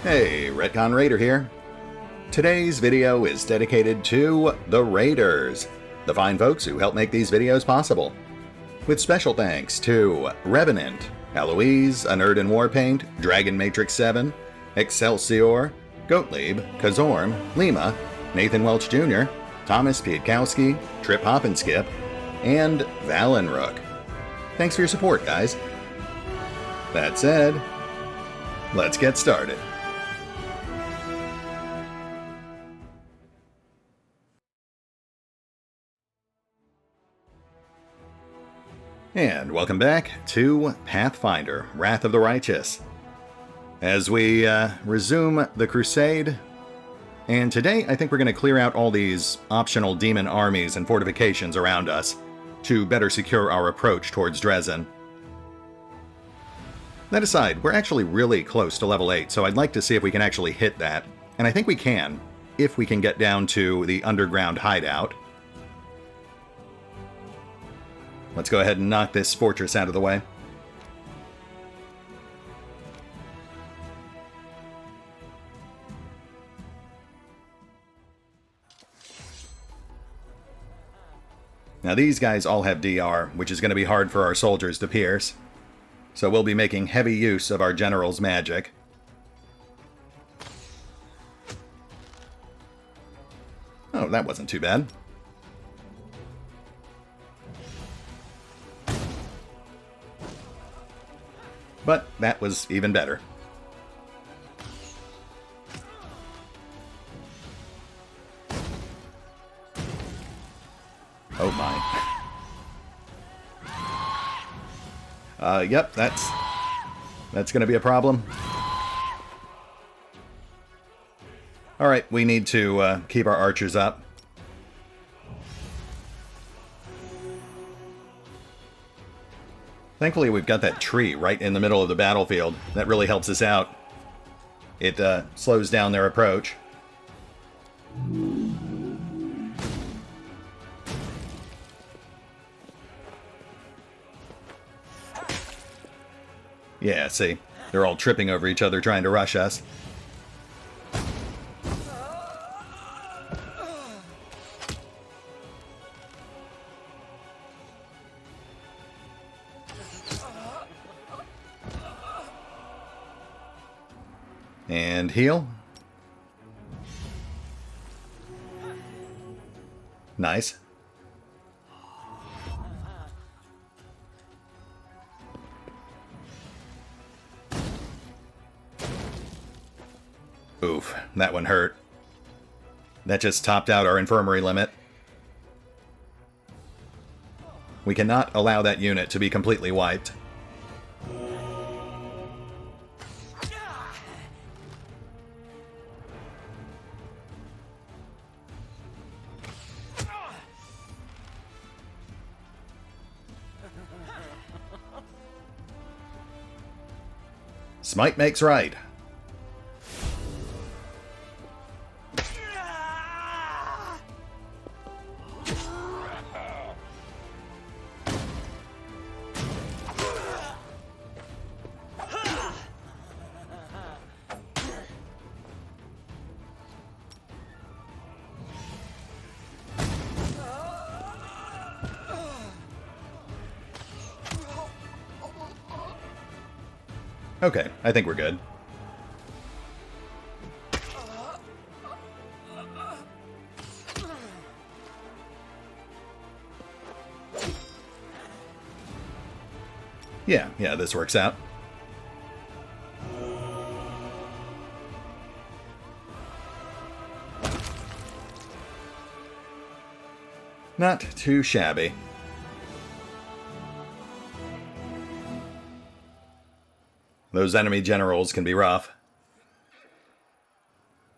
Hey, RetconRaider here. Today's video is dedicated to the Raiders, the fine folks who help make these videos possible. With special thanks to Revenant, Alois, Anerdinwarpaint, Dragon Matrix 7, Exsellsior, Gottlieb, Kazorm, Lima, Nathan Welch Jr., Tomasz, Piątkowski, Triphoppenskip, and Valinrook. Thanks for your support, guys. That said, let's get started. And welcome back to Pathfinder, Wrath of the Righteous, as we resume the Crusade. And today I think we're going to clear out all these optional demon armies and fortifications around us to better secure our approach towards Dresden. That aside, we're actually really close to level 8, so I'd like to see if we can actually hit that. And I think we can, if we can get down to the underground hideout. Let's go ahead and knock this fortress out of the way. Now these guys all have DR, which is going to be hard for our soldiers to pierce. So we'll be making heavy use of our general's magic. Oh, that wasn't too bad. But that was even better. Oh my. Yep, that's going to be a problem. Alright, we need to keep our archers up. Thankfully, we've got that tree right in the middle of the battlefield. That really helps us out. It slows down their approach. Yeah, see? They're all tripping over each other trying to rush us. And heal. Nice. Oof, that one hurt. That just topped out our infirmary limit. We cannot allow that unit to be completely wiped. Smite makes right. Okay, I think we're good. Yeah, this works out. Not too shabby. Those enemy generals can be rough.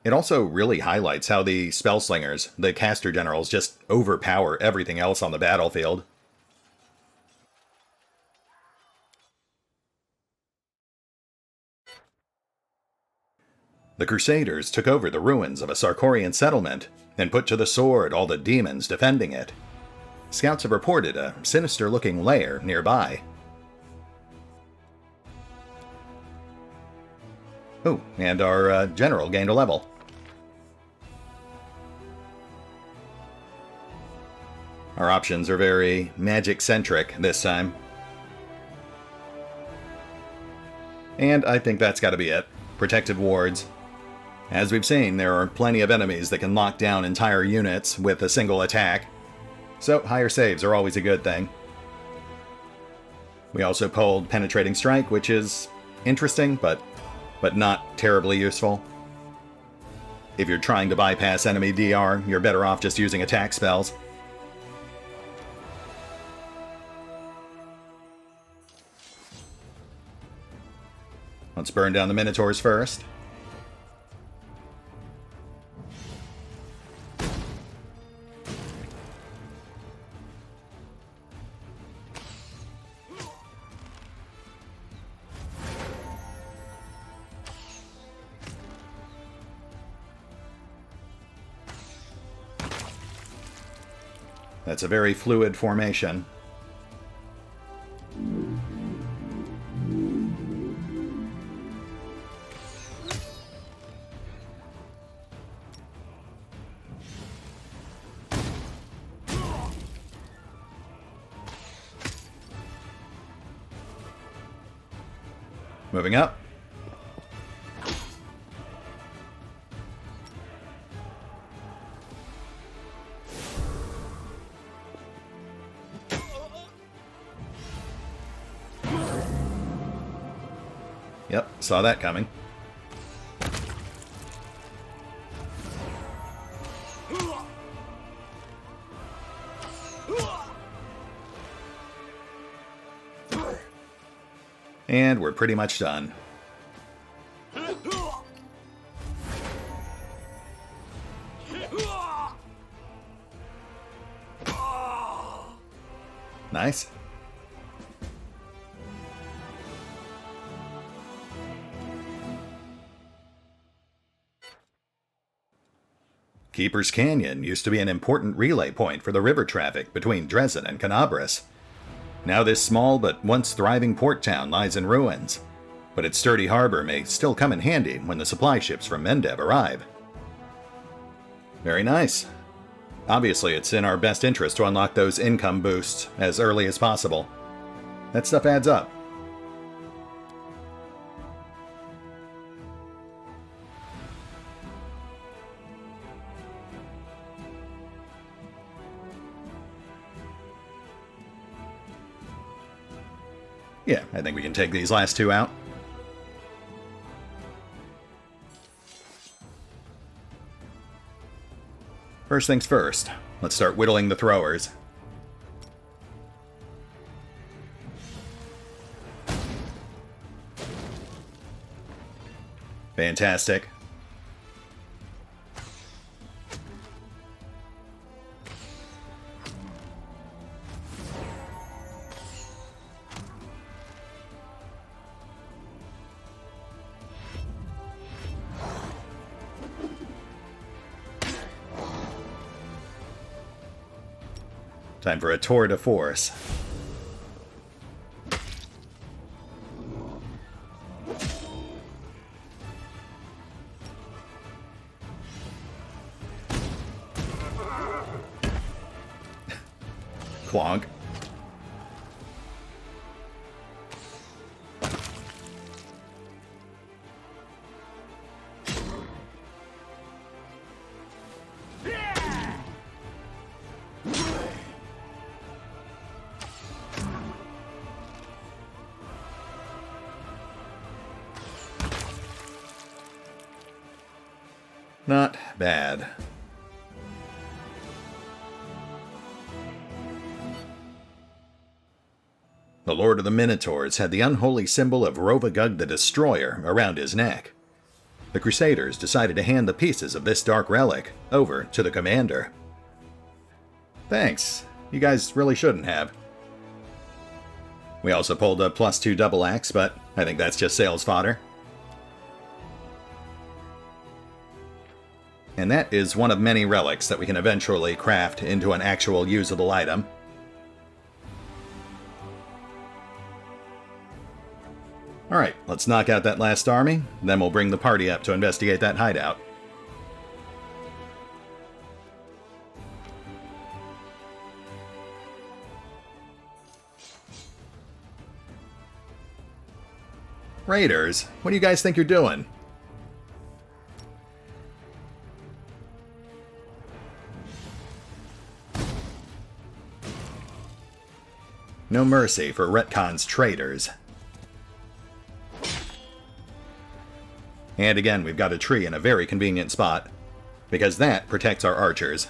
It also really highlights how the spellslingers, the caster generals, just overpower everything else on the battlefield. The Crusaders took over the ruins of a Sarkorian settlement and put to the sword all the demons defending it. Scouts have reported a sinister-looking lair nearby. Oh, and our general gained a level. Our options are very magic-centric this time. And I think that's got to be it. Protected wards. As we've seen, there are plenty of enemies that can lock down entire units with a single attack. So higher saves are always a good thing. We also pulled Penetrating Strike, which is interesting, but not terribly useful. If you're trying to bypass enemy DR, you're better off just using attack spells. Let's burn down the Minotaurs first. That's a very fluid formation. Moving up. Yep, saw that coming. And we're pretty much done. Nice. Keeper's Canyon used to be an important relay point for the river traffic between Dresden and Canabris. Now this small but once thriving port town lies in ruins, but its sturdy harbor may still come in handy when the supply ships from Mendev arrive. Very nice. Obviously, it's in our best interest to unlock those income boosts as early as possible. That stuff adds up. Yeah, I think we can take these last two out. First things first, let's start whittling the throwers. Fantastic. Time for a tour de force. Clonk. Not bad. The Lord of the Minotaurs had the unholy symbol of Rovagug the Destroyer around his neck. The Crusaders decided to hand the pieces of this dark relic over to the commander. Thanks. You guys really shouldn't have. We also pulled a +2 double axe, but I think that's just sales fodder. And that is one of many relics that we can eventually craft into an actual usable item. Alright, let's knock out that last army, then we'll bring the party up to investigate that hideout. Raiders, what do you guys think you're doing? No mercy for Retcon's traitors. And again, we've got a tree in a very convenient spot, because that protects our archers.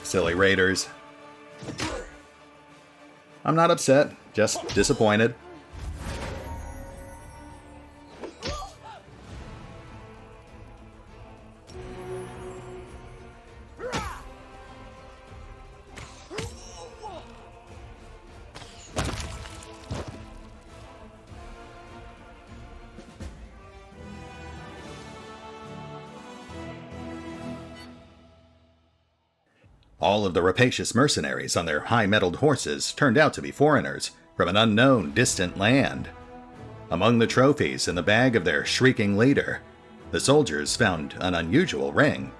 Silly raiders. I'm not upset, just disappointed. All of the rapacious mercenaries on their high-mettled horses turned out to be foreigners from an unknown, distant land. Among the trophies in the bag of their shrieking leader, the soldiers found an unusual ring.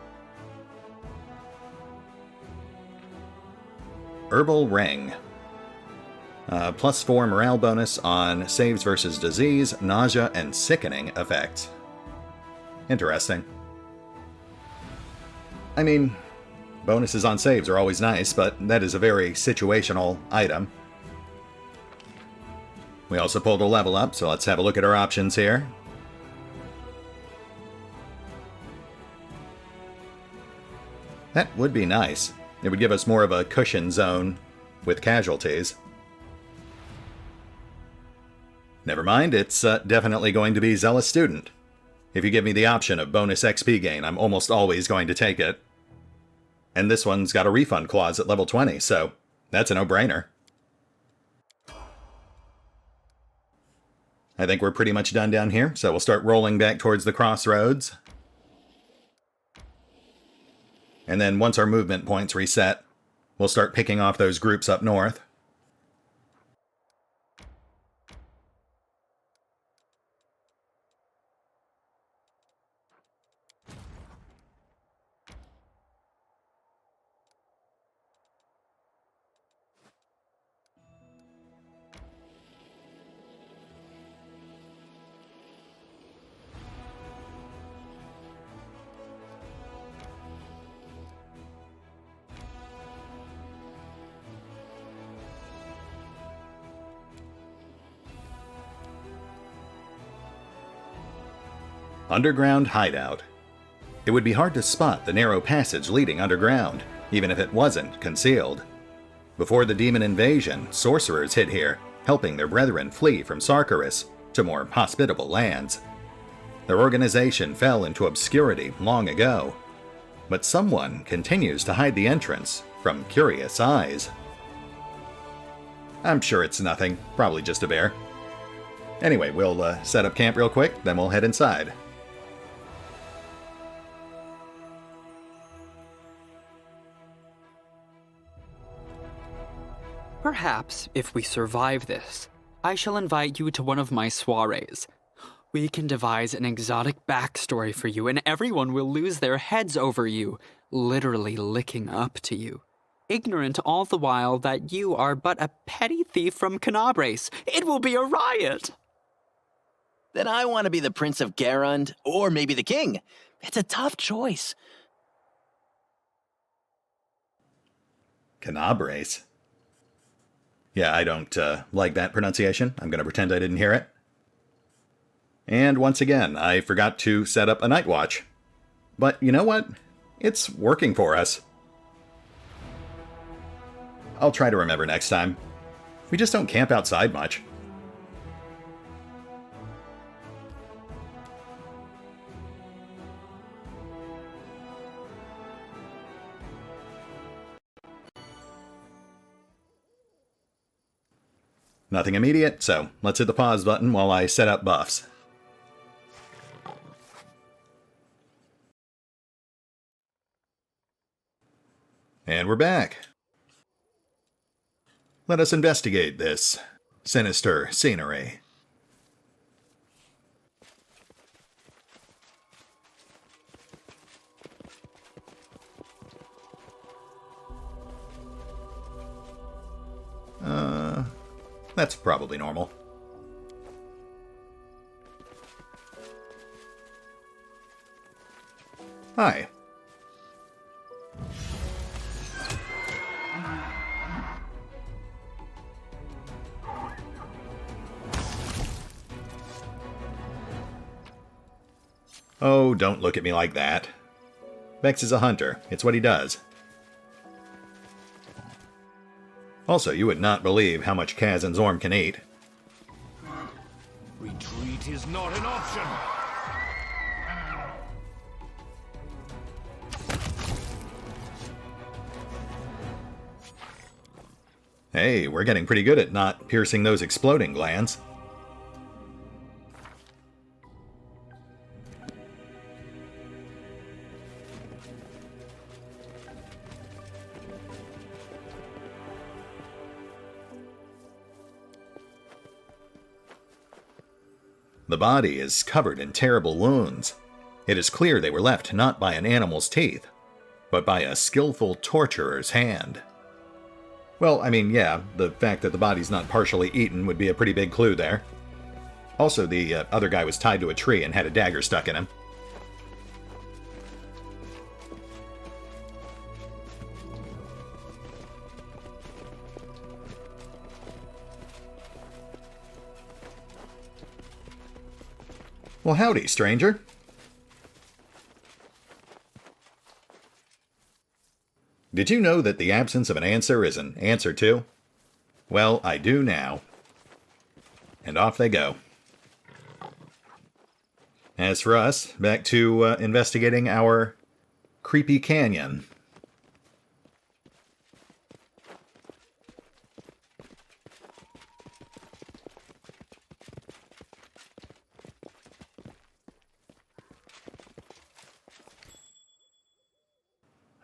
Herbal Ring. +4 morale bonus on saves versus disease, nausea, and sickening effects. Interesting. I mean, bonuses on saves are always nice, but that is a very situational item. We also pulled a level up, so let's have a look at our options here. That would be nice. It would give us more of a cushion zone with casualties. Never mind, it's definitely going to be Zealous Student. If you give me the option of bonus XP gain, I'm almost always going to take it. And this one's got a refund clause at level 20, so that's a no-brainer. I think we're pretty much done down here, so we'll start rolling back towards the crossroads. And then once our movement points reset, we'll start picking off those groups up north. Underground hideout. It would be hard to spot the narrow passage leading underground, even if it wasn't concealed. Before the demon invasion, sorcerers hid here, helping their brethren flee from Sarkarus to more hospitable lands. Their organization fell into obscurity long ago, but someone continues to hide the entrance from curious eyes. I'm sure it's nothing, probably just a bear. Anyway, we'll set up camp real quick, then we'll head inside. Perhaps, if we survive this, I shall invite you to one of my soirees. We can devise an exotic backstory for you, and everyone will lose their heads over you, literally licking up to you, ignorant all the while that you are but a petty thief from Canabres. It will be a riot! Then I want to be the Prince of Garund, or maybe the King. It's a tough choice. Canabres. Yeah, I don't like that pronunciation. I'm going to pretend I didn't hear it. And once again, I forgot to set up a night watch. But you know what? It's working for us. I'll try to remember next time. We just don't camp outside much. Nothing immediate, so let's hit the pause button while I set up buffs. And we're back. Let us investigate this sinister scenery. That's probably normal. Hi. Oh, don't look at me like that. Vex is a hunter. It's what he does. Also, you would not believe how much Kaz and Zorm can eat. Retreat is not an option. Hey, we're getting pretty good at not piercing those exploding glands. The body is covered in terrible wounds. It is clear they were left not by an animal's teeth, but by a skillful torturer's hand. Well, I mean, yeah, the fact that the body's not partially eaten would be a pretty big clue there. Also, the other guy was tied to a tree and had a dagger stuck in him. Well, howdy, stranger. Did you know that the absence of an answer is an answer too? Well, I do now. And off they go. As for us, back to investigating our creepy canyon.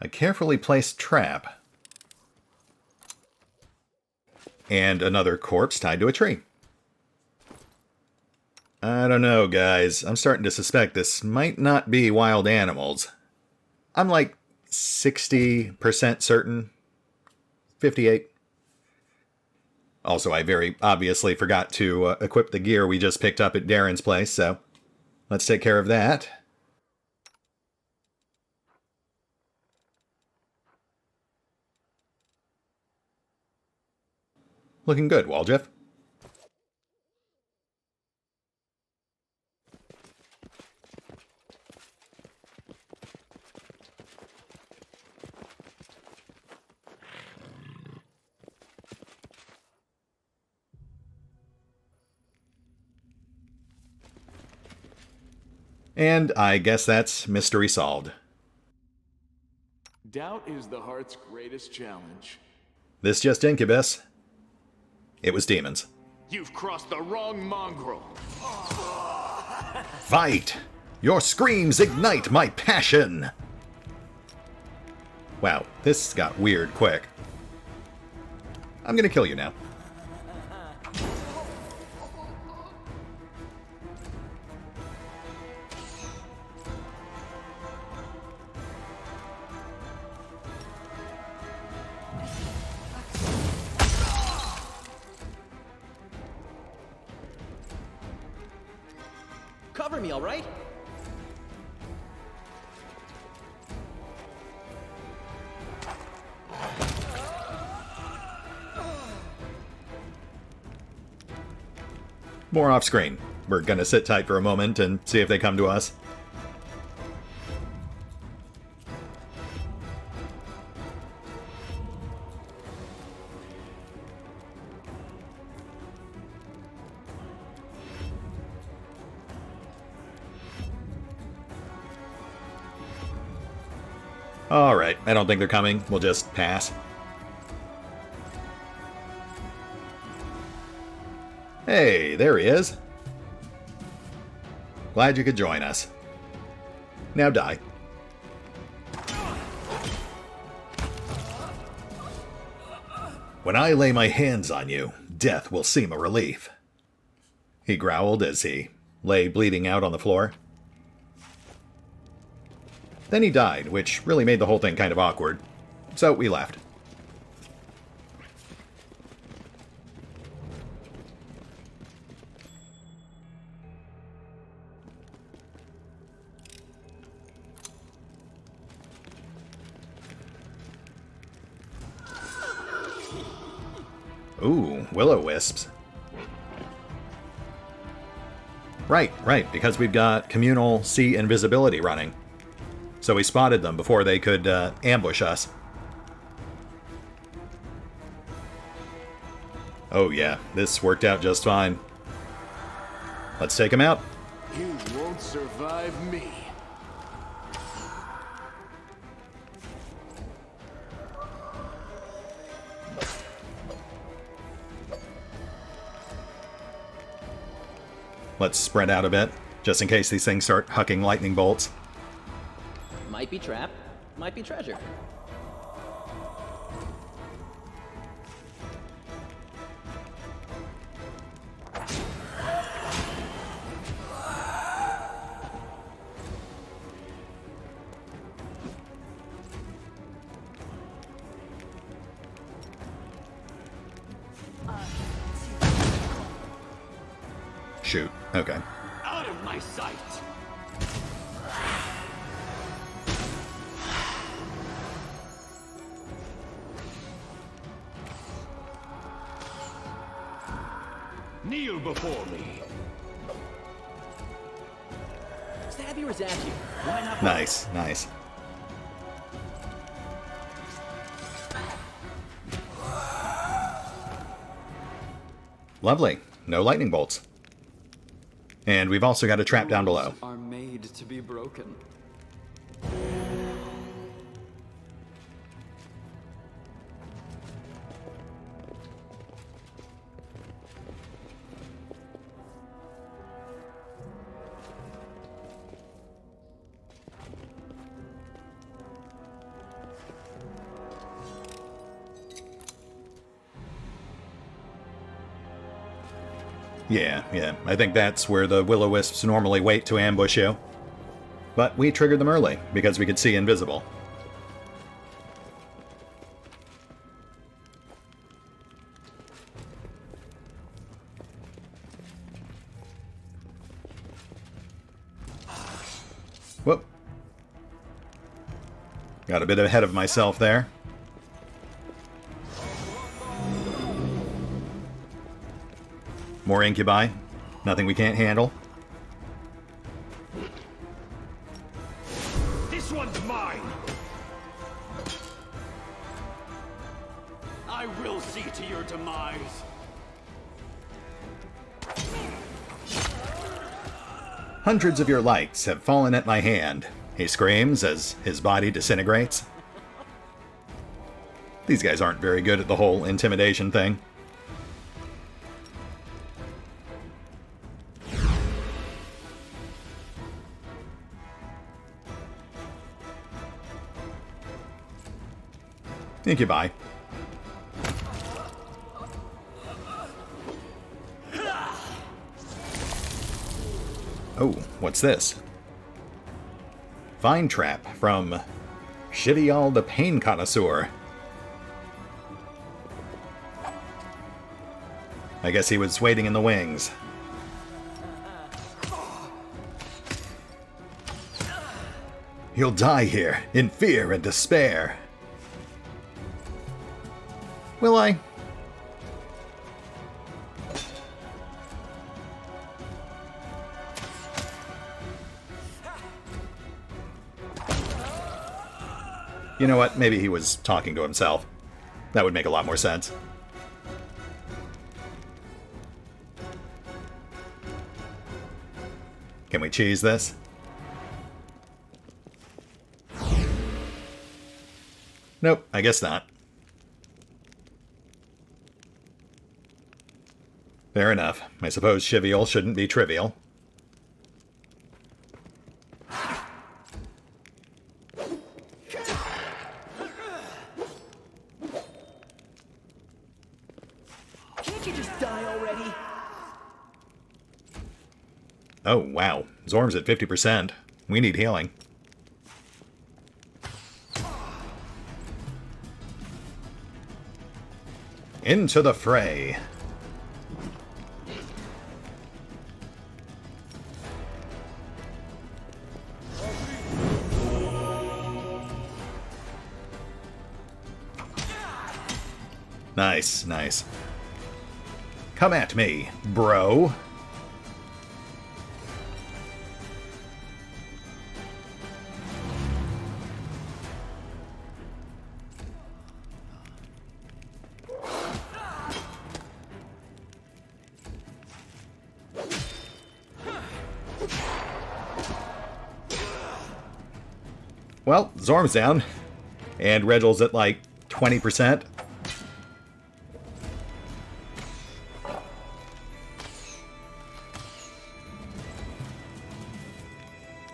A carefully placed trap. And another corpse tied to a tree. I don't know, guys. I'm starting to suspect this might not be wild animals. I'm like 60% certain. 58. Also, I very obviously forgot to equip the gear we just picked up at Darren's place, so let's take care of that. Looking good, Waljeff. And I guess that's mystery solved. Doubt is the heart's greatest challenge. This just Incubus. It was demons. You've crossed the wrong mongrel. Fight! Your screams ignite my passion! Wow, this got weird quick. I'm gonna kill you now. Cover me, all right? More off screen. We're gonna sit tight for a moment and see if they come to us. Alright, I don't think they're coming. We'll just pass. Hey, there he is. Glad you could join us. Now die. When I lay my hands on you, death will seem a relief. He growled as he lay bleeding out on the floor. Then he died, which really made the whole thing kind of awkward. So we left. Ooh, will-o-wisps. Right, because we've got communal sea invisibility running. So we spotted them before they could ambush us. Oh yeah, this worked out just fine. Let's take him out. You won't survive me. Let's spread out a bit, just in case these things start hucking lightning bolts. Might be trap, might be treasure. Shoot, okay. Out of my sight. Kneel before me. Stab you or zap you? Why not? Nice, nice. Lovely. No lightning bolts. And we've also got a trap down below. Are made to be broken. Yeah. I think that's where the will-o-wisps normally wait to ambush you. But we triggered them early, because we could see invisible. Whoop. Got a bit ahead of myself there. More incubi. Nothing we can't handle. This one's mine. I will see to your demise. Hundreds of your lights have fallen at my hand, he screams as his body disintegrates. These guys aren't very good at the whole intimidation thing. Incubi. Oh, what's this? Vine Trap from Shivial the Pain Connoisseur. I guess he was waiting in the wings. You'll die here, in fear and despair. Will I? You know what? Maybe he was talking to himself. That would make a lot more sense. Can we cheese this? Nope, I guess not. Fair enough. I suppose Chivial shouldn't be trivial. Can't you just die already? Oh, wow. Zorm's at 50%. We need healing. Into the fray. Nice, nice. Come at me, bro. Well, Zorm's down. And Regel's at like 20%.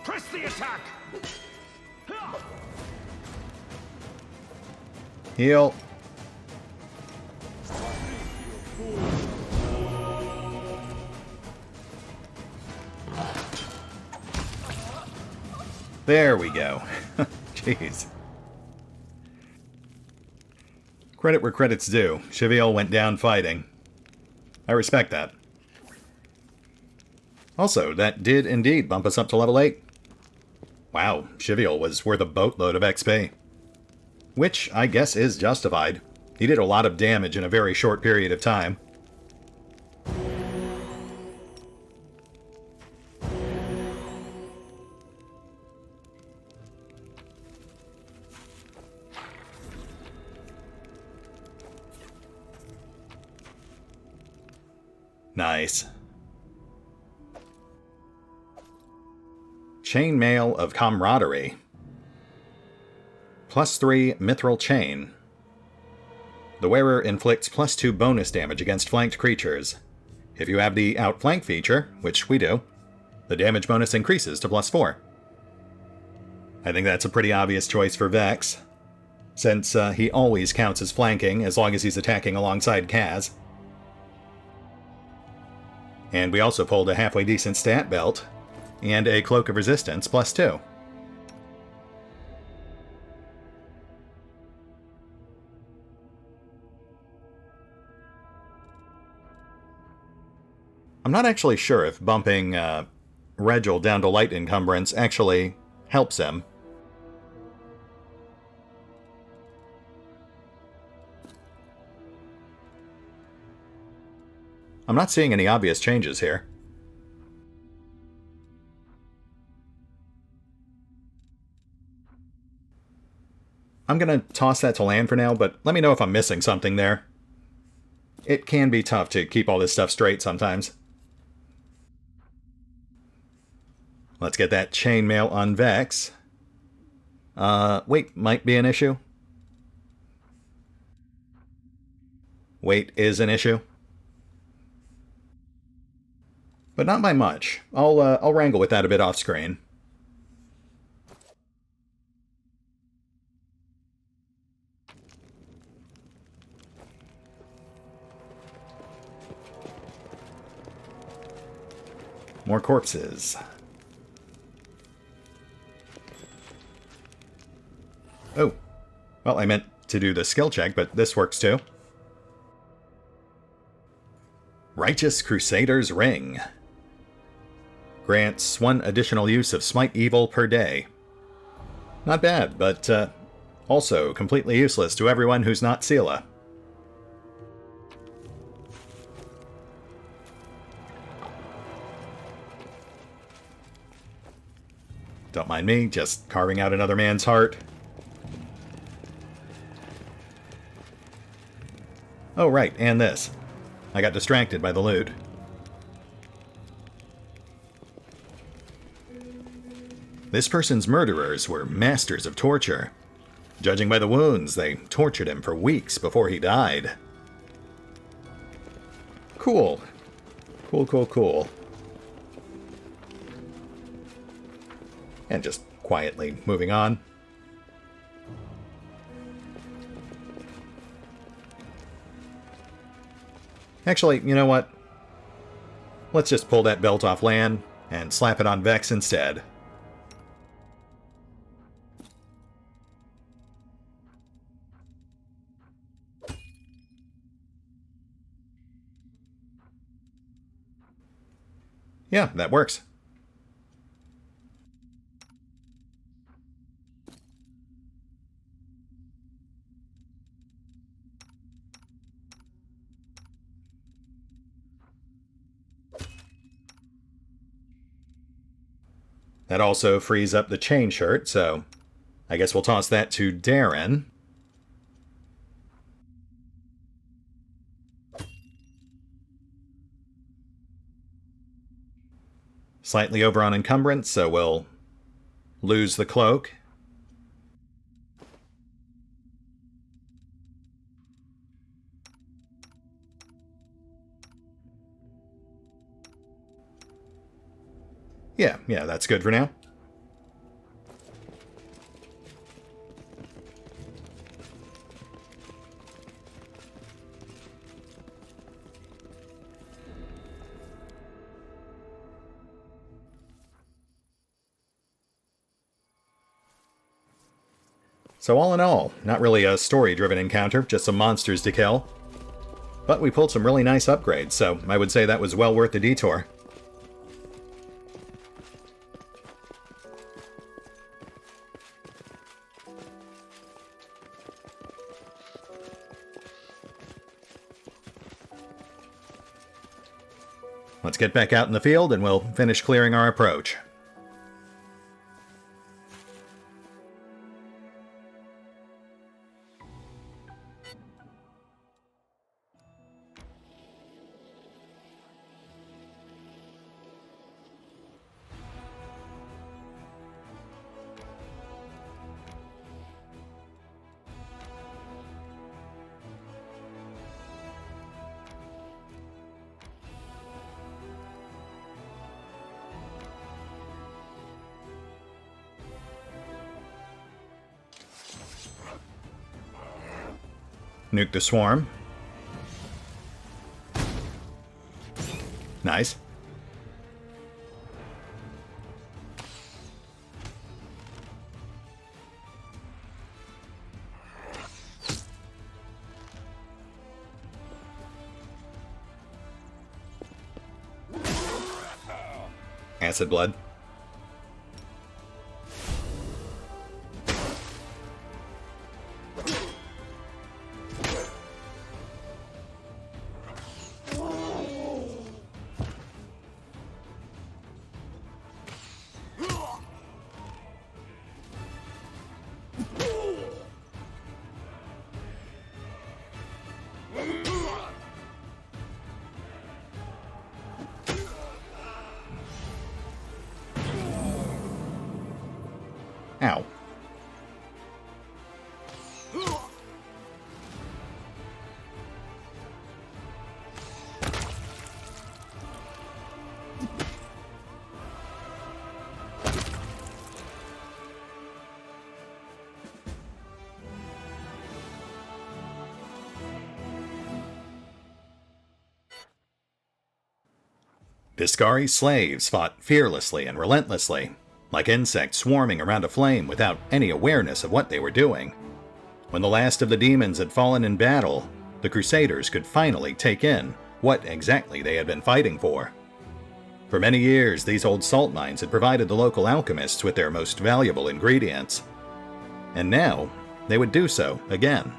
Press the attack! Heal. There we go. Jeez. Credit where credit's due. Chivial went down fighting. I respect that. Also, that did indeed bump us up to level 8. Wow, Chivial was worth a boatload of XP. Which, I guess, is justified. He did a lot of damage in a very short period of time. Nice. Chainmail of Camaraderie. +3 Mithril Chain. The wearer inflicts +2 bonus damage against flanked creatures. If you have the Outflank feature, which we do, the damage bonus increases to +4. I think that's a pretty obvious choice for Vex, since he always counts as flanking as long as he's attacking alongside Kaz. And we also pulled a halfway decent stat belt, and a Cloak of Resistance +2. I'm not actually sure if bumping Regel down to light encumbrance actually helps him. I'm not seeing any obvious changes here. I'm going to toss that to land for now, but let me know if I'm missing something there. It can be tough to keep all this stuff straight sometimes. Let's get that chainmail on Vex. Weight might be an issue. Weight is an issue. But not by much. I'll wrangle with that a bit off screen. More corpses. Oh. Well, I meant to do the skill check, but this works too. Righteous Crusader's Ring. Grants 1 additional use of Smite Evil per day. Not bad, but also completely useless to everyone who's not Seela. Don't mind me, just carving out another man's heart. Oh, right, and this. I got distracted by the loot. This person's murderers were masters of torture. Judging by the wounds, they tortured him for weeks before he died. Cool. Cool, cool, cool. And just quietly moving on. Actually, you know what? Let's just pull that belt off Lan and slap it on Vex instead. Yeah, that works. That also frees up the chain shirt, so I guess we'll toss that to Darren. Slightly over on encumbrance, so we'll lose the cloak. Yeah, that's good for now. So all in all, not really a story-driven encounter, just some monsters to kill. But we pulled some really nice upgrades, so I would say that was well worth the detour. Let's get back out in the field and we'll finish clearing our approach. Nuke the swarm. Nice. Acid blood. Ow. Discari's slaves fought fearlessly and relentlessly, like insects swarming around a flame without any awareness of what they were doing. When the last of the demons had fallen in battle, the Crusaders could finally take in what exactly they had been fighting for. For many years, these old salt mines had provided the local alchemists with their most valuable ingredients. And now, they would do so again.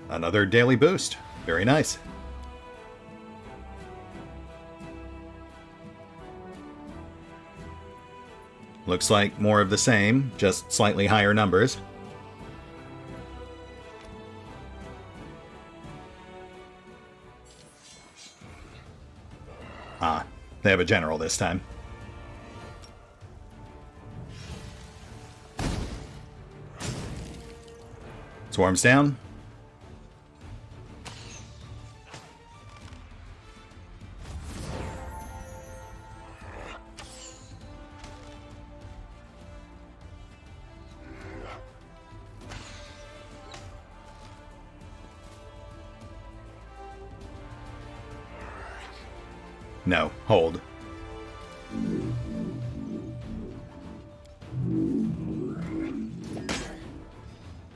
Another daily boost. Very nice. Looks like more of the same, just slightly higher numbers. Ah, they have a general this time. Swarms down. No, hold.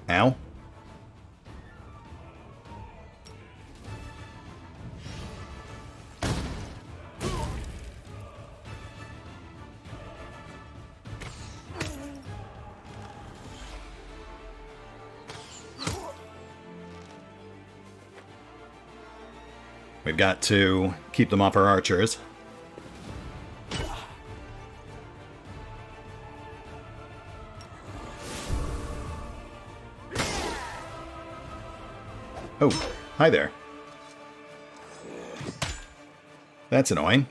Ow. We've got to keep them off our archers. Oh, hi there. That's annoying.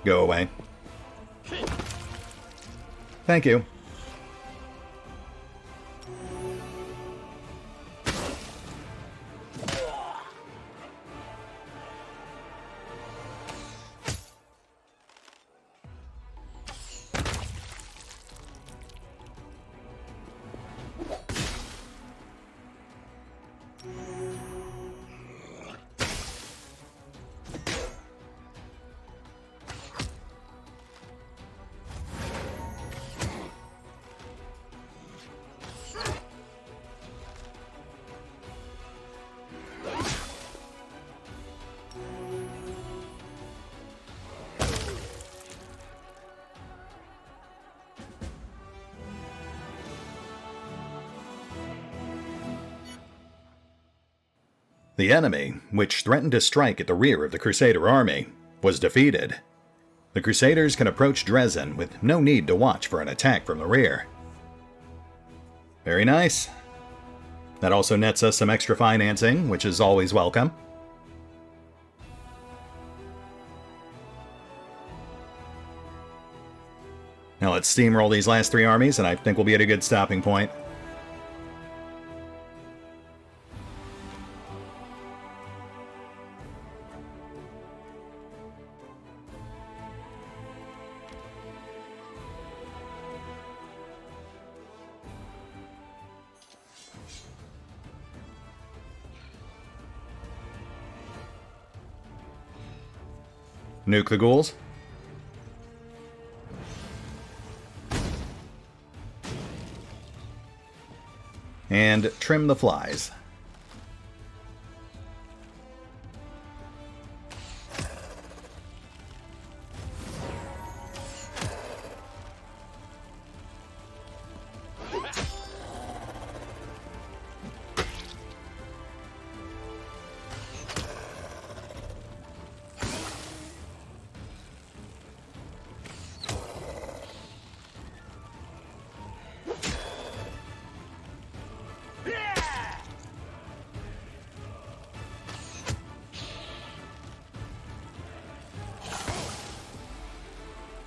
Go away. Thank you. The enemy, which threatened to strike at the rear of the Crusader army, was defeated. The Crusaders can approach Dresden with no need to watch for an attack from the rear. Very nice. That also nets us some extra financing, which is always welcome. Now let's steamroll these last three armies, and I think we'll be at a good stopping point. Nuke the ghouls. And trim the flies.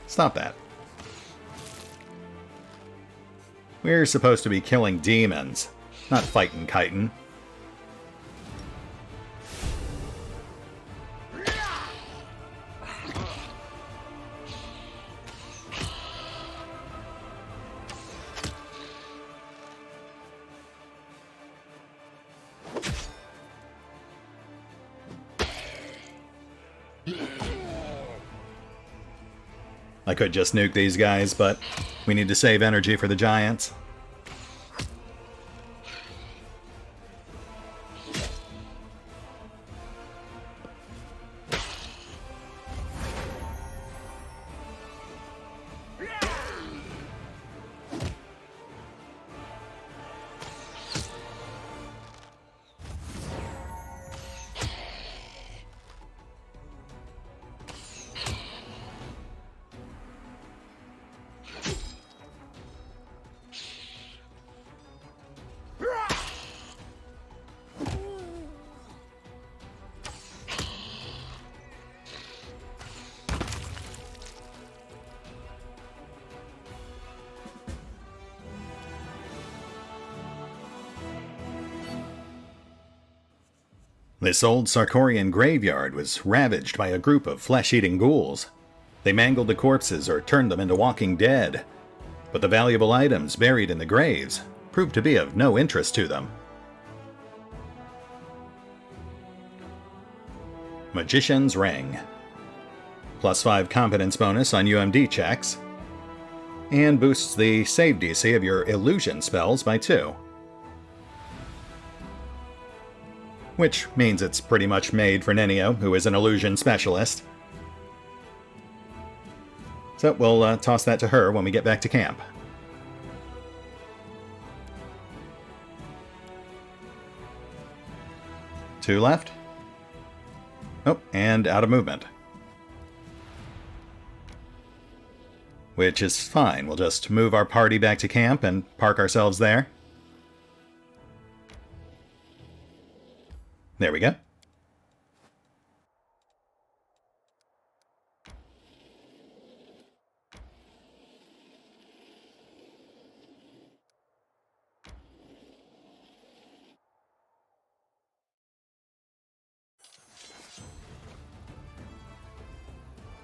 Stop that. We're supposed to be killing demons, not fighting chitin. I could just nuke these guys, but we need to save energy for the giants. This old Sarkorian graveyard was ravaged by a group of flesh-eating ghouls. They mangled the corpses or turned them into walking dead, but the valuable items buried in the graves proved to be of no interest to them. Magician's Ring. +5 competence bonus on UMD checks, and boosts the save DC of your illusion spells by 2. Which means it's pretty much made for Nenio, who is an illusion specialist. So we'll toss that to her when we get back to camp. Two left. Oh, and out of movement. Which is fine, we'll just move our party back to camp and park ourselves there. There we go.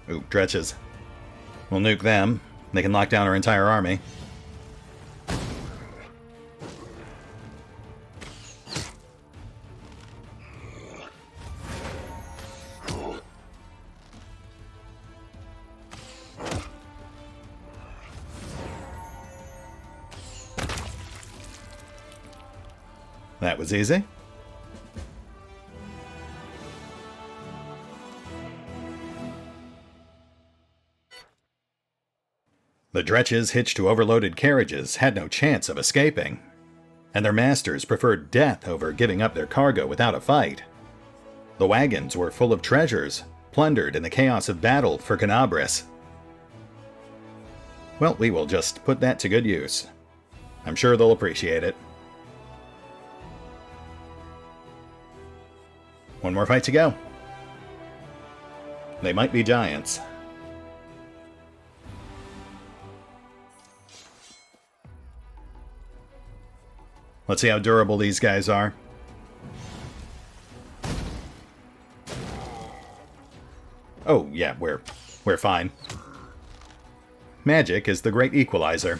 Ooh, dretches. We'll nuke them. They can lock down our entire army. That was easy. The dretches hitched to overloaded carriages had no chance of escaping, and their masters preferred death over giving up their cargo without a fight. The wagons were full of treasures, plundered in the chaos of battle for Canabris. Well, we will just put that to good use. I'm sure they'll appreciate it. One more fight to go. They might be giants. Let's see how durable these guys are. Oh, yeah, we're fine. Magic is the great equalizer.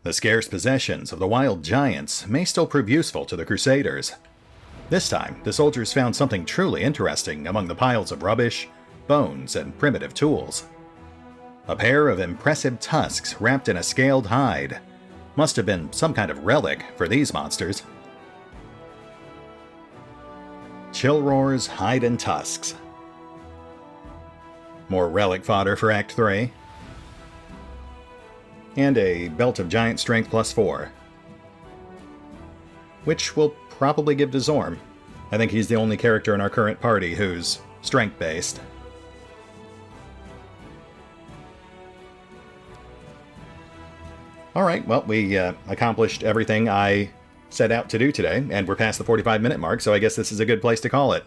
The scarce possessions of the wild giants may still prove useful to the Crusaders. This time, the soldiers found something truly interesting among the piles of rubbish, bones, and primitive tools. A pair of impressive tusks wrapped in a scaled hide. Must have been some kind of relic for these monsters. Chillroar's Hide and Tusks. More relic fodder for Act 3. And a Belt of Giant Strength +4. Which we'll probably give to Zorm. I think he's the only character in our current party who's strength-based. Alright, well, we accomplished everything I set out to do today, and we're past the 45-minute mark, so I guess this is a good place to call it.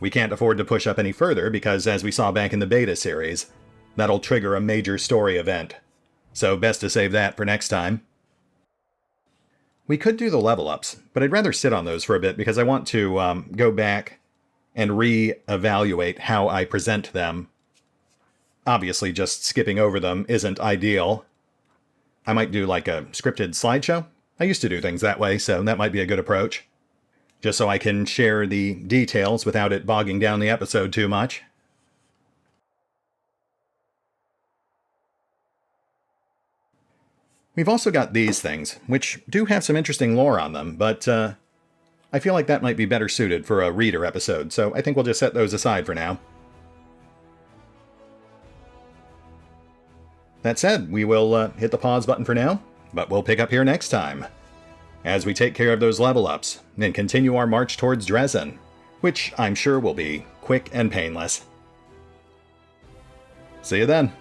we can't afford to push up any further because, as we saw back in the beta series, that'll trigger a major story event. So best to save that for next time. We could do the level ups, but I'd rather sit on those for a bit because I want to go back and re-evaluate how I present them. Obviously, just skipping over them isn't ideal. I might do like a scripted slideshow. I used to do things that way, so that might be a good approach. Just so I can share the details without it bogging down the episode too much. We've also got these things, which do have some interesting lore on them, but I feel like that might be better suited for a reader episode, so I think we'll just set those aside for now. That said, we will hit the pause button for now, but we'll pick up here next time, as we take care of those level ups and continue our march towards Dresden, which I'm sure will be quick and painless. See you then.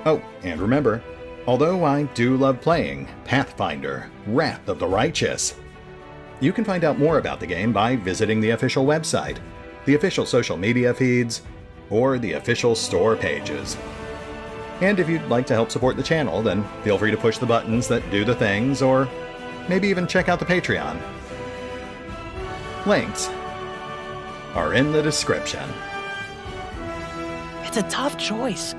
Oh, and remember, although I do love playing Pathfinder, Wrath of the Righteous, you can find out more about the game by visiting the official website, the official social media feeds, or the official store pages. And if you'd like to help support the channel, then feel free to push the buttons that do the things, or maybe even check out the Patreon. Links are in the description. It's a tough choice.